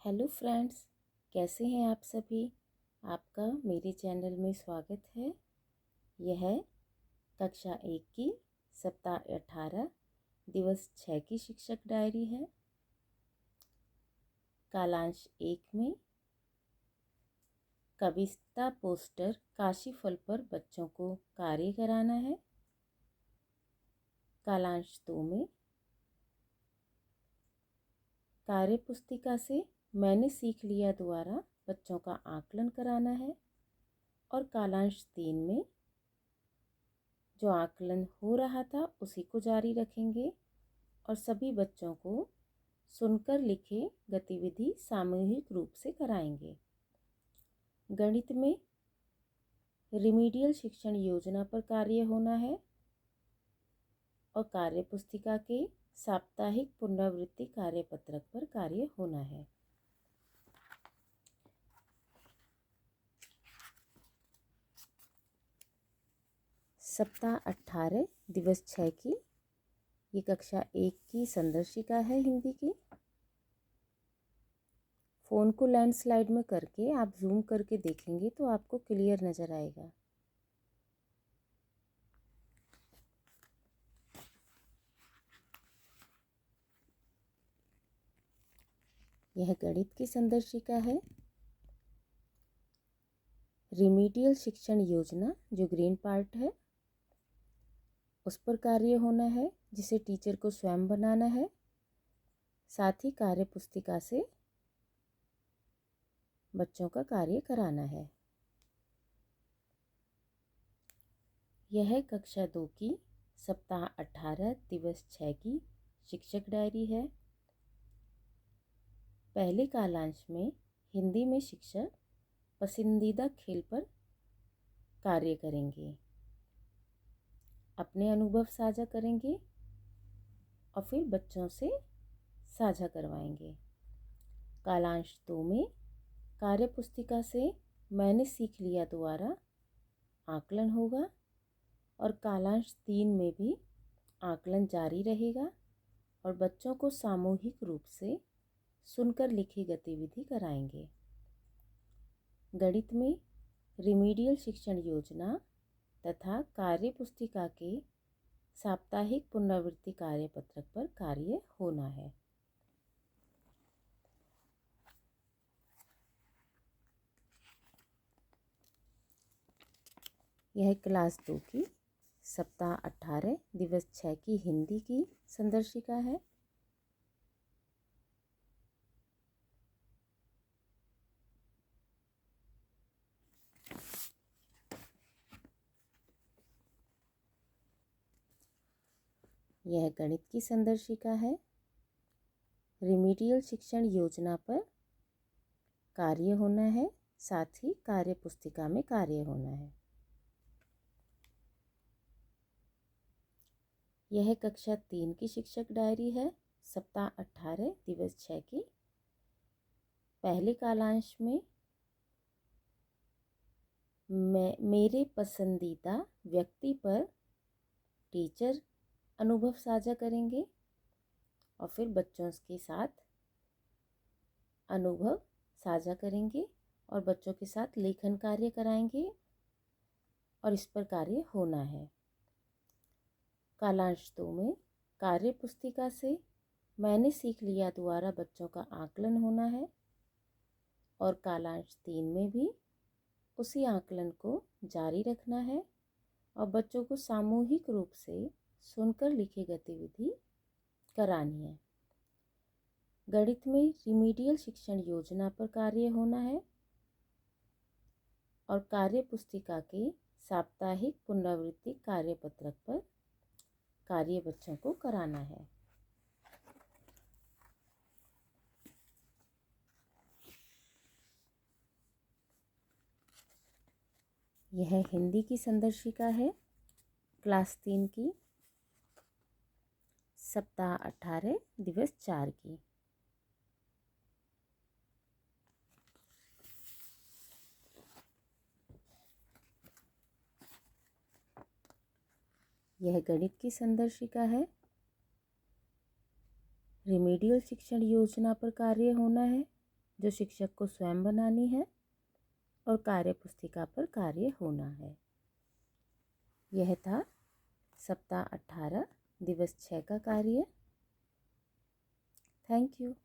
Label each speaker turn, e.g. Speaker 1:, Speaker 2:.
Speaker 1: Hello friends, कैसे हैं आप सभी। आपका मेरे चैनल में स्वागत है। यह कक्षा 1 की सप्ताह 18 दिवस 6 की शिक्षक डायरी है। कालांश 1 में कविता पोस्टर काशीफल पर बच्चों को कार्य कराना है। कालांश 2 में कार्य पुस्तिका से मैंने सीख लिया द्वारा बच्चों का आकलन कराना है। और कालांश 3 में जो आकलन हो रहा था उसी को जारी रखेंगे और सभी बच्चों को सुनकर लिखे गतिविधि सामूहिक रूप से कराएंगे। गणित में रिमीडियल शिक्षण योजना पर कार्य होना है और कार्य पुस्तिका के साप्ताहिक पुनरावृत्ति कार्यपत्रक पर कार्य होना है। सप्ताह 18 दिवस 6 की ये कक्षा 1 की संदर्शिका है हिंदी की। फ़ोन को लैंडस्लाइड में करके आप जूम करके देखेंगे तो आपको क्लियर नज़र आएगा। यह गणित की संदर्शिका है। रिमीडियल शिक्षण योजना जो ग्रीन पार्ट है उस पर कार्य होना है, जिसे टीचर को स्वयं बनाना है। साथ ही कार्य पुस्तिका से बच्चों का कार्य कराना है। यह कक्षा 2 की सप्ताह 18 दिवस 6 की शिक्षक डायरी है। पहले कालांश में हिंदी में शिक्षक पसंदीदा खेल पर कार्य करेंगे, अपने अनुभव साझा करेंगे और फिर बच्चों से साझा करवाएंगे। कालांश 2 में कार्य पुस्तिका से मैंने सीख लिया द्वारा आकलन होगा और कालांश 3 में भी आकलन जारी रहेगा और बच्चों को सामूहिक रूप से सुनकर लिखी गतिविधि कराएंगे। गणित में रिमीडियल शिक्षण योजना तथा कार्य पुस्तिका के साप्ताहिक पुनरावृत्ति कार्यपत्रक पर कार्य होना है। यह क्लास 2 की सप्ताह 18 दिवस 6 की हिंदी की संदर्शिका है। यह गणित की संदर्शिका है। रिमीडियल शिक्षण योजना पर कार्य होना है, साथ ही कार्य पुस्तिका में कार्य होना है। यह कक्षा 3 की शिक्षक डायरी है। सप्ताह 18 दिवस 6 की पहले कालांश में मेरे पसंदीदा व्यक्ति पर टीचर अनुभव साझा करेंगे और फिर बच्चों के साथ अनुभव साझा करेंगे और बच्चों के साथ लेखन कार्य कराएंगे और इस पर कार्य होना है। कालांश 2 में कार्य पुस्तिका से मैंने सीख लिया द्वारा बच्चों का आकलन होना है और कालांश 3 में भी उसी आकलन को जारी रखना है और बच्चों को सामूहिक रूप से सुनकर लिखी गतिविधि करानी है। गणित में रिमीडियल शिक्षण योजना पर कार्य होना है और कार्य पुस्तिका के साप्ताहिक पुनरावृत्ति कार्यपत्रक पर कार्य बच्चों को कराना है। यह हिंदी की संदर्शिका है। क्लास 3 की सप्ताह 18 दिवस 4 की। यह गणित की संदर्शिका है। रिमीडियल शिक्षण योजना पर कार्य होना है जो शिक्षक को स्वयं बनानी है और कार्य पुस्तिका पर कार्य होना है। यह था सप्ताह 18 दिवस 6 का कार्य। Thank you.